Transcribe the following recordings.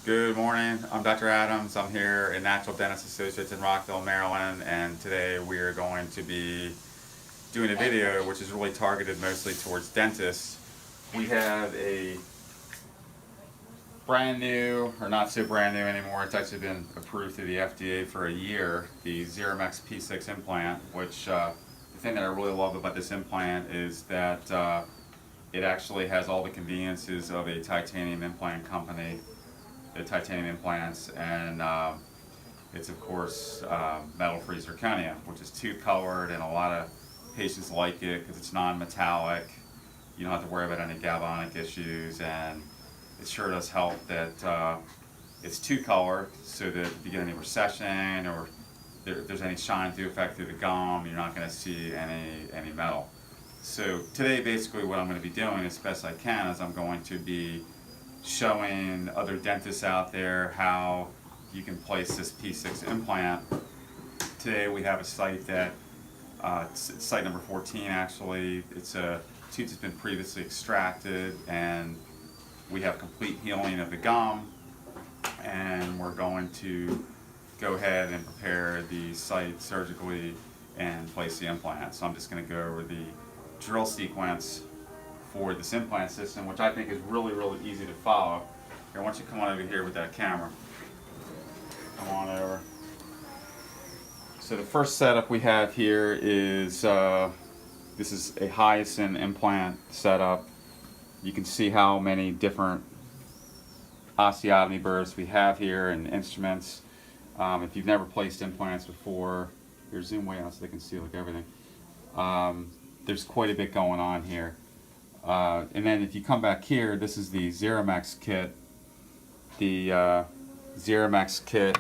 Good morning. I'm Dr. Adams. I'm here at Natural Dentist Associates in Rockville, Maryland, and today we are going to be doing a video which is really targeted mostly towards dentists. We have a brand new, or not so brand new anymore, it's actually been approved through the FDA for a year, the Zeramex P6 implant, which the thing that I really love about this implant is that it actually has all the conveniences of a titanium implant company, the titanium implants, and it's of course metal-free zirconia, which is two-colored, and a lot of patients like it because it's non-metallic. You don't have to worry about any galvanic issues, and it sure does help that it's two-colored, so that if you get any recession or if there's any shine-through effect through the gum, you're not going to see any metal. So today, basically, what I'm going to be doing as best I can is I'm going to be showing other dentists out there how you can place this P6 implant. Today we have a site that, it's site number 14 actually. It's a tooth that's been previously extracted, and we have complete healing of the gum, and we're going to go ahead and prepare the site surgically and place the implant. So I'm just going to go over the drill sequence for this implant system, which I think is really easy to follow. Here, why don't you come on over here with that camera. Come on over. So the first setup we have here is, this is a hyacinth implant setup. You can see how many different osteotomy burrs we have here and instruments. If you've never placed implants before, here, zoom way out so they can see like everything. There's quite a bit going on here. And then if you come back here, this is the Zeramex kit. The Zeramex kit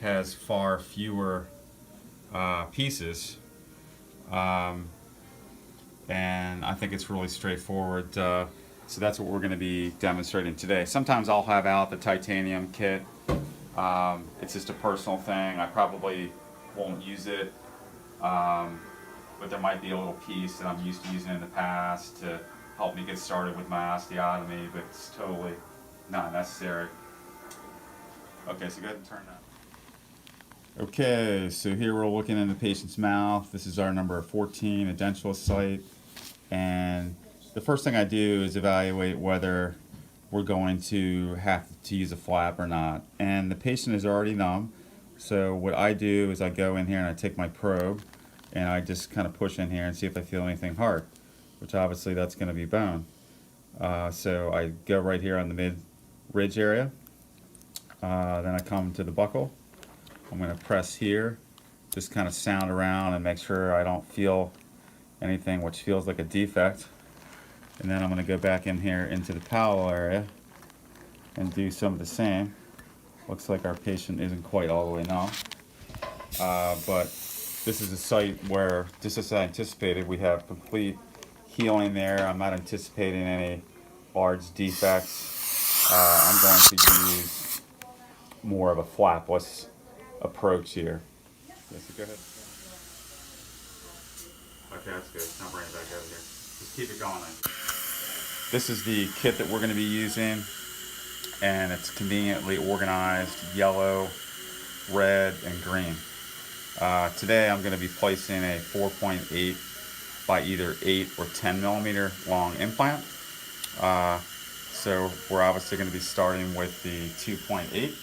has far fewer pieces, and I think it's really straightforward. So that's what we're going to be demonstrating today. Sometimes I'll have out the titanium kit. It's just a personal thing. I probably won't use it, but there might be a little piece that I'm used to using in the past to help me get started with my osteotomy, but it's totally not necessary. Okay, so go ahead and turn that. Okay, so here we're looking in the patient's mouth. This is our number 14 edentulous site, and the first thing I do is evaluate whether we're going to have to use a flap or not. And the patient is already numb, so what I do is I go in here and I take my probe and I just kind of push in here and see if I feel anything hard, which obviously that's going to be bone. So I go right here on the mid-ridge area. Then I come to the buccal. I'm going to press here, just kind of sound around and make sure I don't feel anything which feels like a defect. And then I'm going to go back in here into the palatal area and do some of the same. Looks like our patient isn't quite all the way numb. But this is a site where, just as I anticipated, we have complete healing there. I'm not anticipating any large defects. I'm going to use more of a flapless approach here. Yes, go ahead. Okay, that's good. Now bring it back over here. Just keep it going then. This is the kit that we're going to be using, and it's conveniently organized yellow, red, and green. Today I'm going to be placing a 4.8 by either 8 or 10 millimeter long implant. So we're obviously going to be starting with the 2.8.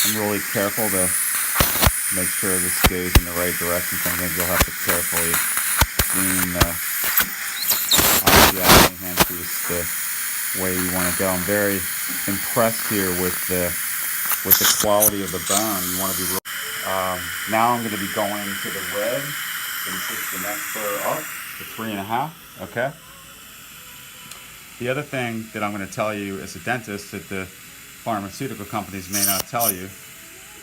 I'm really careful to make sure this goes in the right direction. Sometimes you'll have to carefully clean the osteotomy handpiece the way you want to go. I'm very impressed here with the quality of the bone. You want to be real. Now I'm going to be going to the red and push the next burr up to 3.5. Okay. The other thing that I'm going to tell you as a dentist that the pharmaceutical companies may not tell you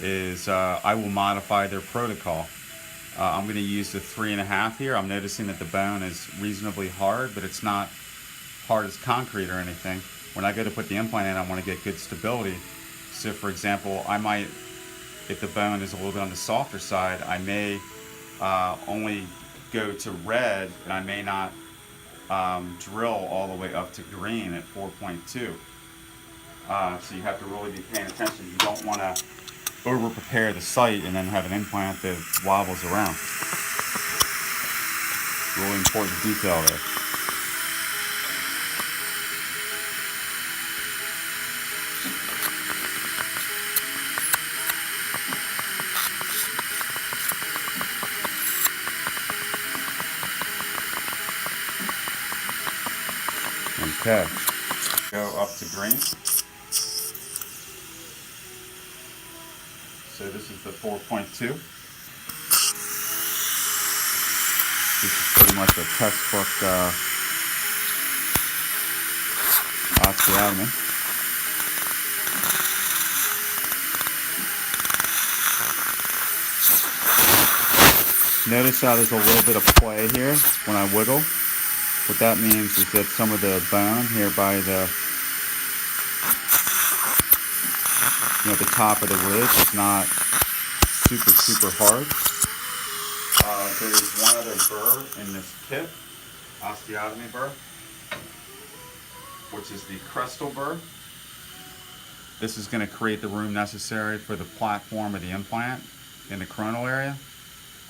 is I will modify their protocol. I'm going to use the 3.5 here. I'm noticing that the bone is reasonably hard, but it's not hard as concrete or anything. When I go to put the implant in, I want to get good stability. So for example, I might, if the bone is a little bit on the softer side, I may only go to red, and I may not drill all the way up to green at 4.2. So you have to really be paying attention. You don't want to over prepare the site and then have an implant that wobbles around. Really important detail there. Okay, go up to green. So this is the 4.2. This is pretty much a textbook osteotomy. Notice how there's a little bit of play here when I wiggle. What that means is that some of the bone here by the the top of the ridge is not super hard. There's one other burr in this kit, osteotomy burr, which is the crestal burr. This is going to create the room necessary for the platform of the implant in the coronal area.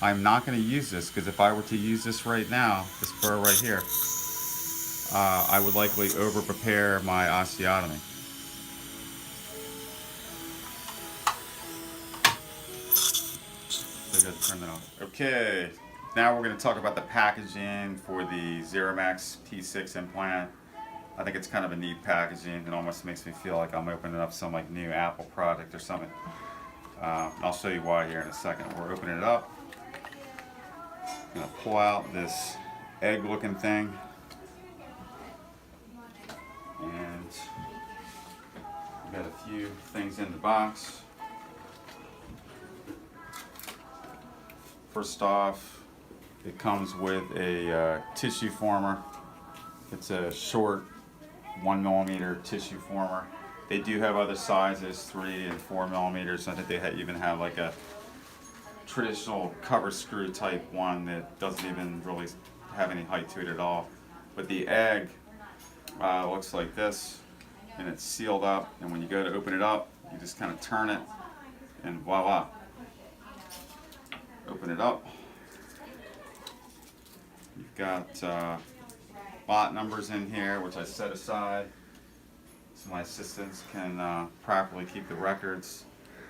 I'm not going to use this because if I were to use this right now, this burr right here, I would likely over prepare my osteotomy. So I got to turn that off. Okay, now we're going to talk about the packaging for the Zeramex P6 implant. I think it's kind of a neat packaging. It almost makes me feel like I'm opening up some like new Apple product or something. I'll show you why here in a second. We're opening it up. I'm going to pull out this egg-looking thing, and we've got a few things in the box. First off, it comes with a tissue former. It's a short 1mm tissue former. They do have other sizes, 3 and 4 millimeters. I think they even have like a traditional cover screw type one that doesn't even really have any height to it at all. But the egg looks like this, and it's sealed up, and when you go to open it up, you just kind of turn it, and voila. Open it up. You've got lot numbers in here, which I set aside so my assistants can properly keep the records.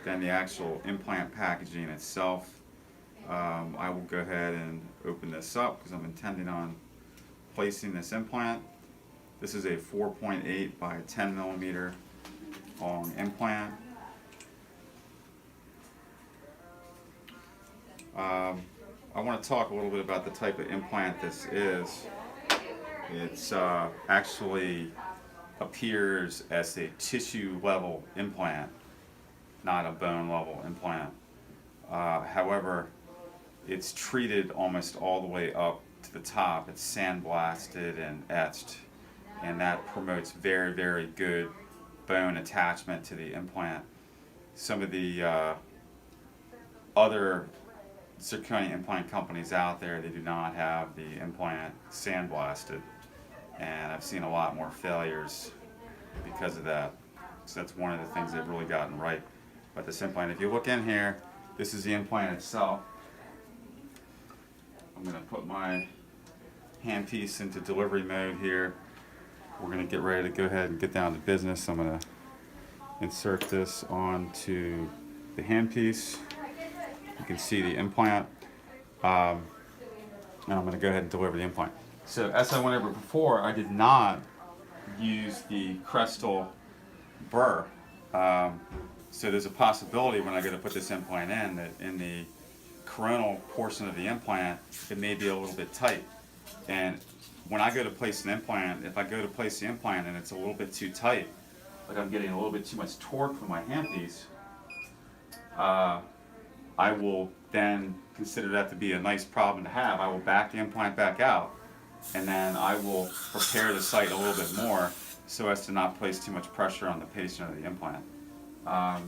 Then the actual implant packaging itself. I will go ahead and open this up because I'm intending on placing this implant. This is a 4.8 by 10 millimeter long implant. I want to talk a little bit about the type of implant this is. It's actually appears as a tissue level implant, not a bone level implant. However, it's treated almost all the way up to the top. It's sandblasted and etched, and that promotes very good bone attachment to the implant. Some of the other Zirconia implant companies out there, they do not have the implant sandblasted, and I've seen a lot more failures because of that. So that's one of the things they've really gotten right about this implant. If you look in here, this is the implant itself. I'm going to put my handpiece into delivery mode here. We're going to get ready to go ahead and get down to business. I'm going to insert this onto the handpiece. You can see the implant, and I'm going to go ahead and deliver the implant. So as I went over before, I did not use the crestal burr. So there's a possibility when I go to put this implant in that in the coronal portion of the implant, it may be a little bit tight. And when I go to place an implant, if I go to place the implant and it's a little bit too tight, like I'm getting a little bit too much torque from my handpiece, I will then consider that to be a nice problem to have. I will back the implant back out, and then I will prepare the site a little bit more so as to not place too much pressure on the patient or the implant.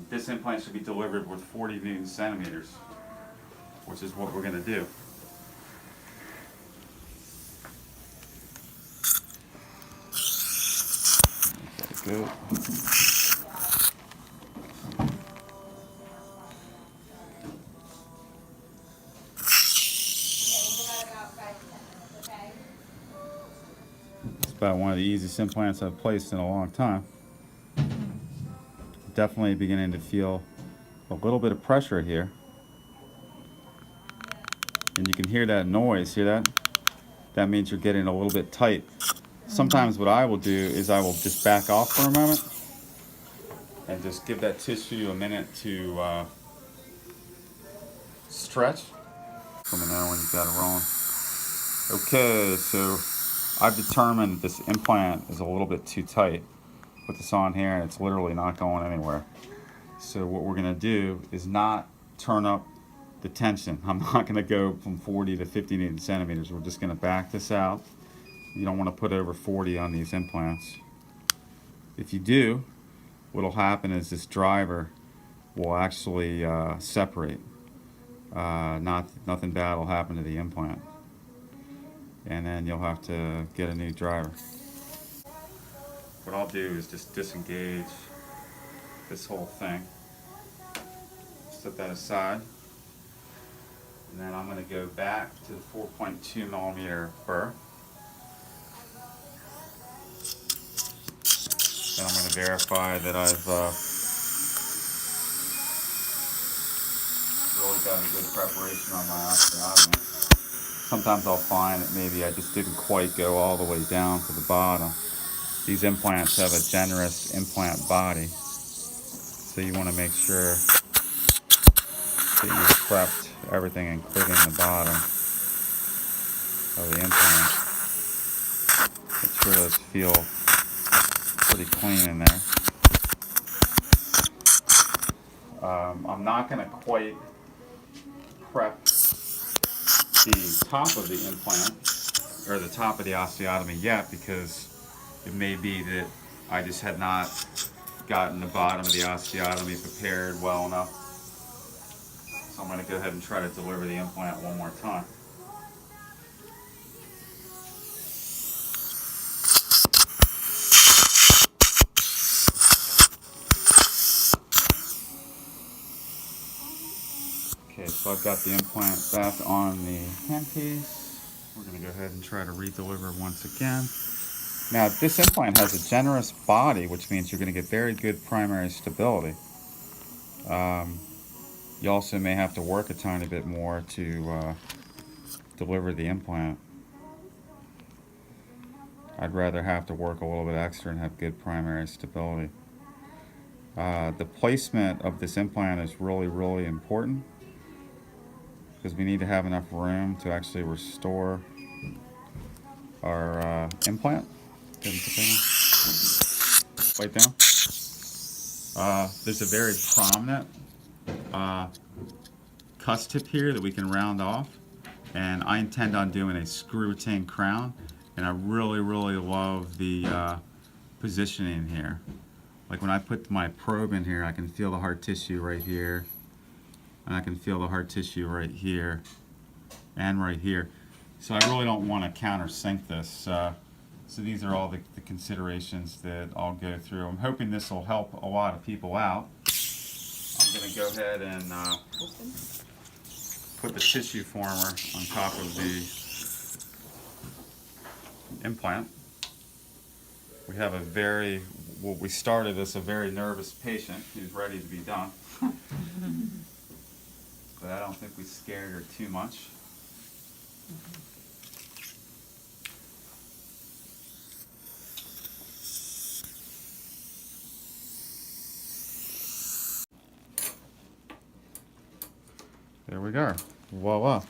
This implant should be delivered with 40 Newton centimeters, which is what we're going to do. Good. It's about one of the easiest implants I've placed in a long time. Definitely beginning to feel a little bit of pressure here. And you can hear that noise, hear that? That means you're getting a little bit tight. Sometimes what I will do is I will just back off for a moment and just give that tissue a minute to stretch. Let me know when you've got it rolling. Okay, so I've determined this implant is a little bit too tight. Put this on here and it's literally not going anywhere. So what we're gonna do is not turn up the tension. I'm not gonna go from 40 to 50 Newton centimeters. We're just gonna back this out. You don't wanna put over 40 on these implants. If you do, what'll happen is this driver will actually separate. Nothing bad will happen to the implant. And then you'll have to get a new driver. What I'll do is just disengage this whole thing. Set that aside. And then I'm going to go back to the 4.2 millimeter burr. Then I'm going to verify that I've really got a good preparation on my osteotomy. Sometimes I'll find that maybe I just didn't quite go all the way down to the bottom. These implants have a generous implant body, so you want to make sure that you've prepped everything, including the bottom of the implant. Make sure those feel pretty clean in there. I'm not going to quite prep the top of the implant or the top of the osteotomy yet, because it may be that I just had not gotten the bottom of the osteotomy prepared well enough. So I'm going to go ahead and try to deliver the implant one more time. Okay, so I've got the implant back on the handpiece. We're going to go ahead and try to re-deliver once again. Now, this implant has a generous body, which means you're going to get very good primary stability. You also may have to work a tiny bit more to deliver the implant. I'd rather have to work a little bit extra and have good primary stability. The placement of this implant is really, really important, because we need to have enough room to actually restore our implant. Right down. There's a very prominent cuss tip here that we can round off, and I intend on doing a screw retain crown, and I really, really love the positioning here. Like when I put my probe in here, I can feel the hard tissue right here, and I can feel the hard tissue right here and right here. So I really don't want to countersink this. So these are all the considerations that I'll go through. I'm hoping this will help a lot of people out. I'm going to go ahead and put the tissue former on top of the implant. We have what we started as a very nervous patient who's ready to be done. But I don't think we scared her too much. There we go. Voila.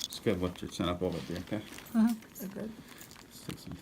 It's good. Lift your chin up a little bit, okay? So good. Just take some